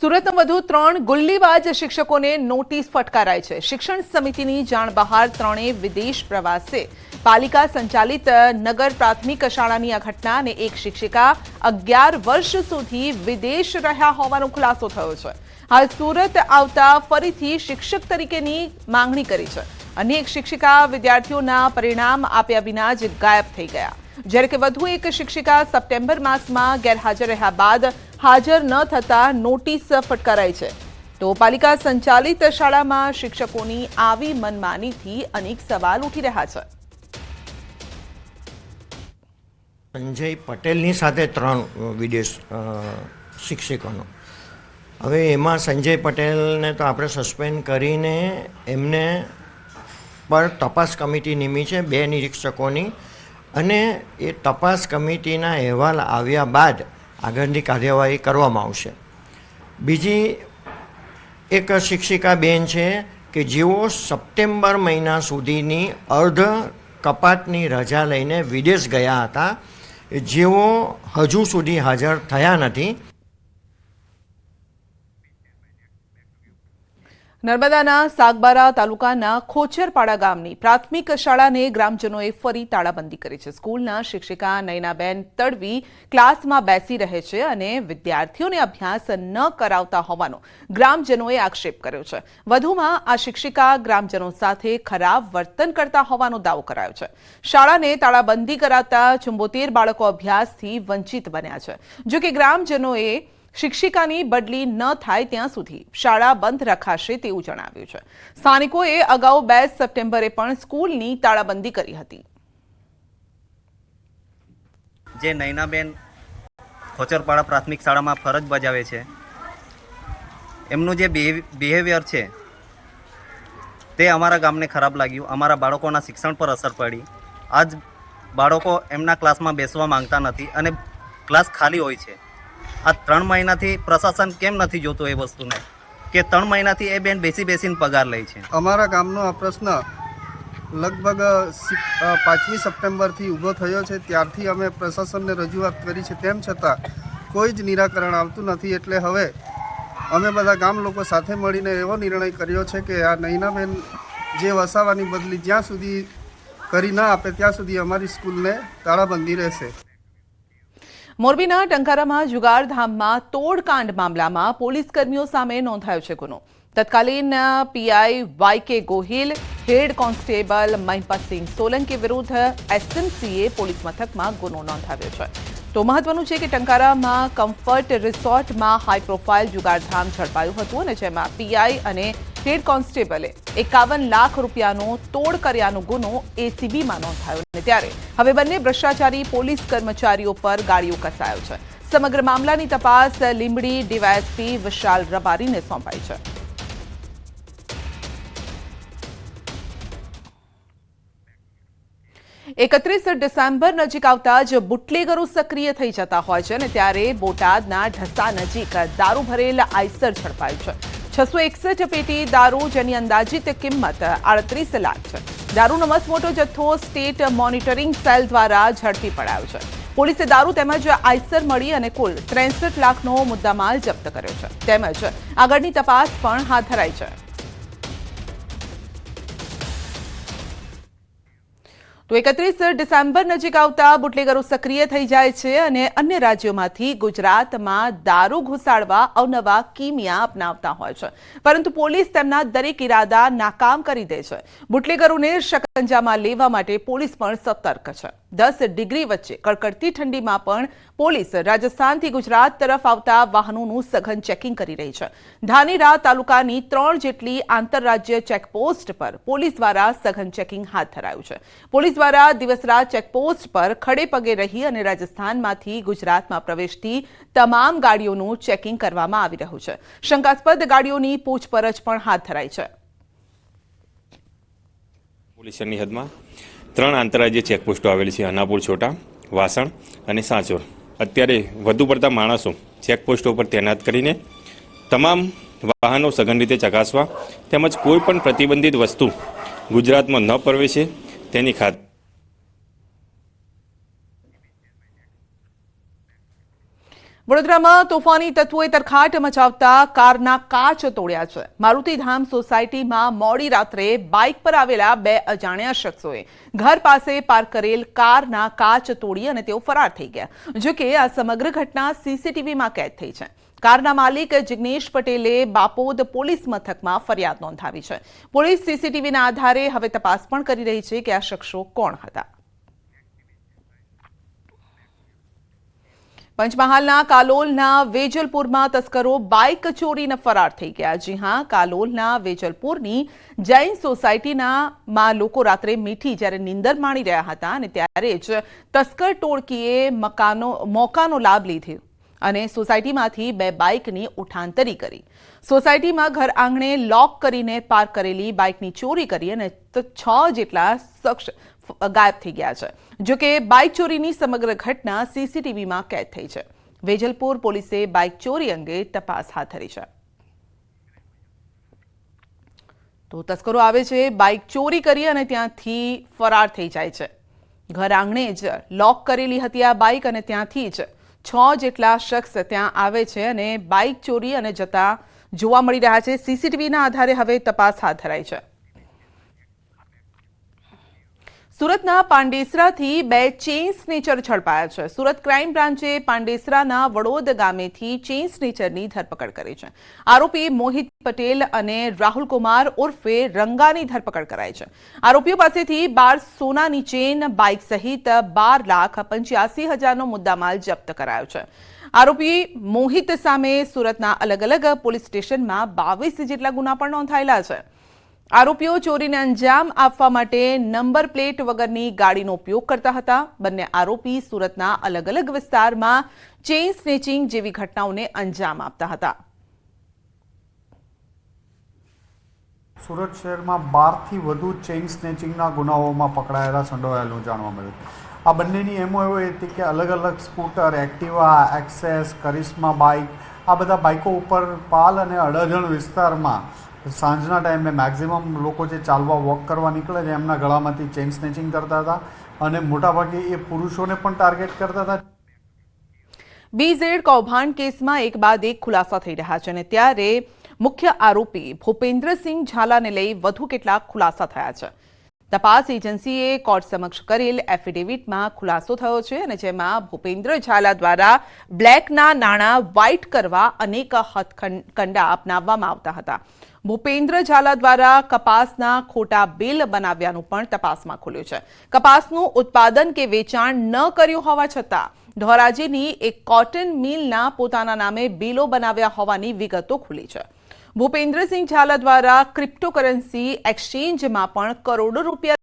સુરતમાં વધુ 3 ગુલ્લીબાજ શિક્ષકોને નોટિસ ફટકારાઈ છે। શિક્ષણ સમિતિની જાણ બહાર ત્રણેય વિદેશ પ્રવાસે। પાલિકા સંચાલિત નગર પ્રાથમિક શાળાની આ ઘટના અને એક શિક્ષિકા 11 વર્ષ સુધી વિદેશ રહ્યા હોવાનો ખુલાસો થયો છે। હાલ સુરત આવતા ફરીથી શિક્ષક તરીકેની માંગણી કરી છે। અનેક શિક્ષિકા વિદ્યાર્થીઓના પરિણામ આપ્યા વિના જ ગાયબ થઈ ગયા, જ્યારે કે વધુ એક શિક્ષિકા સપ્ટેમ્બર માસમાં ગેરહાજર રહ્યા બાદ હાજર ન થતા નોટિસ ફટકારાઈ છે। તો પાલિકા સંચાલિત શાળામાં શિક્ષકોની આવી મનમાનીથી અનેક સવાલ ઉઠી રહ્યા છે। સંજય પટેલની સાથે 3 વિદેશ શિક્ષકોનો, હવે એમાં સંજય પટેલને તો આપણે સસ્પેન્ડ કરીને એમને પર તપાસ કમિટી નિમી છે 2 નિરીક્ષકોની, અને એ તપાસ કમિટીના અહેવાલ આવ્યા બાદ આગળની કાર્યવાહી કરવામાં આવશે। બીજી એક શિક્ષિકા બેન છે કે જેઓ સપ્ટેમ્બર મહિના સુધીની અર્ધ કપાતની રજા લઈને વિદેશ ગયા હતા, જેઓ હજુ સુધી હાજર થયા નથી। નર્મદાના સાગબારા તાલુકાના ખોચરપાડા ગામની પ્રાથમિક શાળાને ગ્રામજનોએ ફરી તાળાબંધી કરી છે। સ્કૂલના શિક્ષિકા નયનાબેન તડવી ક્લાસમાં બેસી રહે છે અને વિદ્યાર્થીઓને અભ્યાસ ન કરાવતા હોવાનો ગ્રામજનોએ આક્ષેપ કર્યો છે। વધુમાં આ શિક્ષિકા ગ્રામજનો સાથે ખરાબ વર્તન કરતા હોવાનો દાવો કરાયો છે। શાળાને તાળાબંધી કરાતા 74 બાળકો અભ્યાસથી વંચિત બન્યા છે। જો કે ગ્રામજનોએ શિક્ષિકાની બદલી ન થાય ત્યાં સુધી શાળા બંધ રખાશે તેવું જણાવ્યું છે। સ્થાનિકોએ અગાઉ 2 સપ્ટેમ્બરે પણ સ્કૂલની તાળાબંધી કરી હતી। જે નયનાબેન ખોચરપાડા પ્રાથમિક શાળામાં ફરજ બજાવે છે, એમનું જે બિહેવિયર છે તે અમારા ગામને ખરાબ લાગ્યું। અમારા બાળકોના શિક્ષણ પર અસર પડી। આજ બાળકો એમના ક્લાસમાં બેસવા માંગતા નથી અને ક્લાસ ખાલી હોય છે। આ 3 મહિનાથી પ્રશાસન કેમ નથી જોતું એ વસ્તુને, કે 3 મહિનાથી એ બેન બેસીને પગાર લે છે। અમારા ગામનો આ પ્રશ્ન લગભગ 5મી સપ્ટેમ્બરથી ઊભો થયો છે, ત્યારથી અમે પ્રશાસનને રજૂઆત કરી છે, તેમ છતાં કોઈ જ નિરાકરણ આવતું નથી। એટલે હવે અમે બધા ગામ લોકો સાથે મળીને એવો નિર્ણય કર્યો છે કે આ નયનાબેન જે વસાવાની બદલી જ્યાં સુધી કરી ના આપે ત્યાં સુધી અમારી સ્કૂલને તાળાબંધી રહેશે। મોરબીના ટંકારામાં જુગારધામમાં તોડકાંડ મામલામાં પોલીસ કર્મીઓ સામે નોંધાયો છે ગુનો। તત્કાલીન PI Y K. Gohil, head constable Mahipatsinh Solanki વિરુદ્ધ એસએમસીએ પોલીસ મથકમાં ગુનો નોંધાવ્યો છે। તો મહત્વનું છે કે ટંકારામાં કમ્ફર્ટ રિસોર્ટમાં હાઈ પ્રોફાઇલ જુગારધામ ઝડપાયું હતું અને જેમાં પીઆઈ અને હેડ કોન્સ્ટેબલે 51 લાખ રૂપિયાનો તોડ કર્યાનો ગુનો એસીબીમાં નોંધાયો અને ત્યારે હવે બંને ભ્રષ્ટાચારી પોલીસ કર્મચારીઓ પર ગાળીઓ કસાયો છે। સમગ્ર મામલાની તપાસ લીંબડી ડીવાયએસપી વિશાલ રબારીને સોંપાઈ છે। એકત્રીસ ડિસેમ્બર નજીક આવતા જ બુટલેગરો સક્રિય થઈ જતા હોય છે અને ત્યારે બોટાદના ઢસા નજીક દારૂ ભરેલ આઈસર ઝડપાયું છે। 661 પેટી દારૂ, જેની અંદાજિત કિંમત 38 લાખ છે। દારૂનો મસમોટો જથ્થો સ્ટેટ મોનિટરિંગ સેલ દ્વારા ઝડપી પડાયો છે। પોલીસે દારૂ તેમજ આઈસર મળી અને કુલ 63 લાખનો મુદ્દામાલ જપ્ત કર્યો છે, તેમજ આગળની તપાસ પણ હાથ ધરાઈ છે। તો 31 ડિસેમ્બર નજીક આવતા બુટલેગરો સક્રિય થઈ જાય છે અને અન્ય રાજ્યોમાંથી ગુજરાતમાં દારૂ ઘુસાડવા અવનવા કિમિયા અપનાવતા હોય છે, પરંતુ પોલીસ તેમના દરેક ઇરાદા નાકામ કરી દે છે। બુટલેગરોને શકંજામાં લેવા માટે પોલીસ પણ સતર્ક છે। 10 ડિગ્રી વચ્ચે કડકડતી ઠંડીમાં પણ પોલીસ રાજસ્થાનથી ગુજરાત તરફ આવતા વાહનોનું સઘન ચેકિંગ કરી રહી છે। ધાનેરા તાલુકાની 3 જેટલી આંતરરાજ્ય ચેકપોસ્ટ પર પોલીસ દ્વારા સઘન ચેકિંગ હાથ ધરાયું છે। પોલીસ દ્વારા દિવસ રાત ચેકપોસ્ટ પર ખડે પગે રહી અને રાજસ્થાનમાંથી ગુજરાતમાં પ્રવેશતી તમામ ગાડીઓનું ચેકિંગ કરવામાં આવી રહ્યું છે। શંકાસ્પદ ગાડીઓની પૂછપરછ પણ હાથ ધરાઈ છે। પોલીસની હદમાં 3 આંતરરાજ્ય ચેકપોસ્ટો આવેલી છે, અનાપુર, છોટા, વાસણ અને સાંચોર। અત્યારે વધુ પડતા માણસો ચેકપોસ્ટો પર તૈનાત કરીને તમામ વાહનો સઘન રીતે ચકાસવા તેમજ કોઈ પણ પ્રતિબંધિત વસ્તુ ગુજરાતમાં ન પ્રવેશે તેની ખાતરી વડોદરામાં તોફાની તત્વોએ તરખાટ મચાવતા કારના કાચ તોડ્યા છે. મારુતિધામ સોસાયટીમાં મોડી રાત્રે બાઇક પર આવેલા બે અજાણ્યા શખ્સોએ ઘર પાસે પાર્ક કરેલ કારના કાચ તોડી અને તેઓ ફરાર થઈ ગયા. જો કે આ સમગ્ર ઘટના સીસીટીવીમાં કેદ થઈ છે. કારના માલિક જિગ્નેશ પટેલે બાપોદ પોલીસ મથકમાં ફરિયાદ નોંધાવી છે. પોલીસ સીસીટીવીના આધારે હવે તપાસ પણ કરી રહી છે કે આ શખ્સો કોણ હતા. પંચમહાલના કાલોલના વેજલપુરમાં તસ્કરો બાઇક ચોરીને ફરાર થઈ ગયા. જી હા, કાલોલના વેજલપુરની જૈન સોસાયટીમાં લોકો રાત્રે મીઠી જ્યારે નીંદર માણી રહ્યા હતા અને ત્યારે જ તસ્કર ટોળકીએ મોકાનો લાભ લીધો અને સોસાયટીમાંથી બે બાઇકની ઉઠાંતરી કરી. સોસાયટીમાં ઘર આંગણે લોક કરીને પાર્ક કરેલી બાઇકની ચોરી કરી અને 6 જેટલા શખ્સ ગાયબ થઈ ગયા છે. જો કે બાઇક ચોરીની સમગ્ર ઘટના સીસીટીવીમાં કેદ થઈ છે. વેજલપુર પોલીસે બાઇક ચોરી અંગે તપાસ હાથ ધરી છે. તો તસ્કરો આવે છે, બાઇક ચોરી કરી અને ત્યાંથી ફરાર થઈ જાય છે. ઘર આંગણે જ લોક કરેલી હતી આ બાઇક અને ત્યાંથી જ 6 જેટલા શખ્સ ત્યાં આવે છે અને બાઇક ચોરી અને જતા જોવા મળી રહ્યા છે. સીસીટીવીના આધારે હવે તપાસ હાથ ધરાઈ છે. સુરતના પાંડેસરાથી બે ચેઇન સ્નેચર ઝડપાયા છે. સુરત ક્રાઇમ બ્રાન્ચે પાંડેસરાના વડોદ ગામેથી ચેઇન સ્નેચરની ધરપકડ કરી છે. આરોપી મોહિત પટેલ અને રાહુલ કુમાર ઉર્ફે રંગાની ધરપકડ કરાઈ છે. આરોપીઓ પાસેથી 12 સોનાની ચેઇન, બાઇક સહિત 12,85,000નો મુદ્દામાલ જપ્ત કરાયો છે. આરોપી મોહિત સામે સુરતના અલગ અલગ પોલીસ સ્ટેશનમાં 22 જેટલા ગુના પણ નોંધાયેલા છે. આરોપીઓ ચોરીને અંજામ આપવા માટે નંબર પ્લેટ વગરની ગાડીનો ઉપયોગ કરતા હતા. બંને આરોપી સુરતના અલગ અલગ વિસ્તારમાં ચેઇન સ્નેચિંગ જેવી ઘટનાઓને અંજામ આપતા હતા. સુરત શહેરમાં 12થી વધુ ચેઇન સ્નેચિંગના ગુનાઓમાં પકડાયેલા સંડોવાયેલું જાણવા મળ્યું. આ બંનેની એમો એવો હતી કે અલગ અલગ સ્કૂટર, એક્ટિવા, એક્સેસ, કરિશ્મા બાઇક, આ બધા બાઇકો ઉપર પાલ અને અડજણ વિસ્તારમાં સાંજના ટાઈમે મેક્ઝિમમ લોકો જે ચાલવા વોક કરવા નીકળે છે એમના ગળામાંથી ચેઇન સ્નેચિંગ કરતા હતા અને મોટાભાગે એ પુરુષોને પણ ટાર્ગેટ કરતા હતા. BZ કૌભાંડ કેસમાં એક બાદ એક ખુલાસા થઈ રહ્યા છે અને ત્યારે મુખ્ય આરોપી ભૂપેન્દ્રસિંહ ઝાલાને લઈ વધુ કેટલાક ખુલાસા થયા છે. તપાસ એજન્સીએ કોર્ટ સમક્ષ કરેલ એફિડેવિટમાં ખુલાસો થયો છે અને જેમાં ભૂપેન્દ્ર ઝાલા દ્વારા બ્લેકના નાણાં વ્હાઇટ કરવા અનેક હથકંડા અપનાવવામાં આવતા હતા. ભૂપેન્દ્ર ઝાલા દ્વારા કપાસના ખોટા બિલ બનાવ્યાનું પણ તપાસમાં ખુલ્યું છે. કપાસનું ઉત્પાદન કે વેચાણ ન કર્યું હોવા છતાં ધોરાજીની એક કોટન મિલના પોતાના નામે બિલો બનાવ્યા હોવાની વિગતો ખુલી છે. ભૂપેન્દ્રસિંહ ઝાલા દ્વારા ક્રિપ્ટોકરન્સી એક્સચેન્જમાં પણ કરોડો રૂપિયા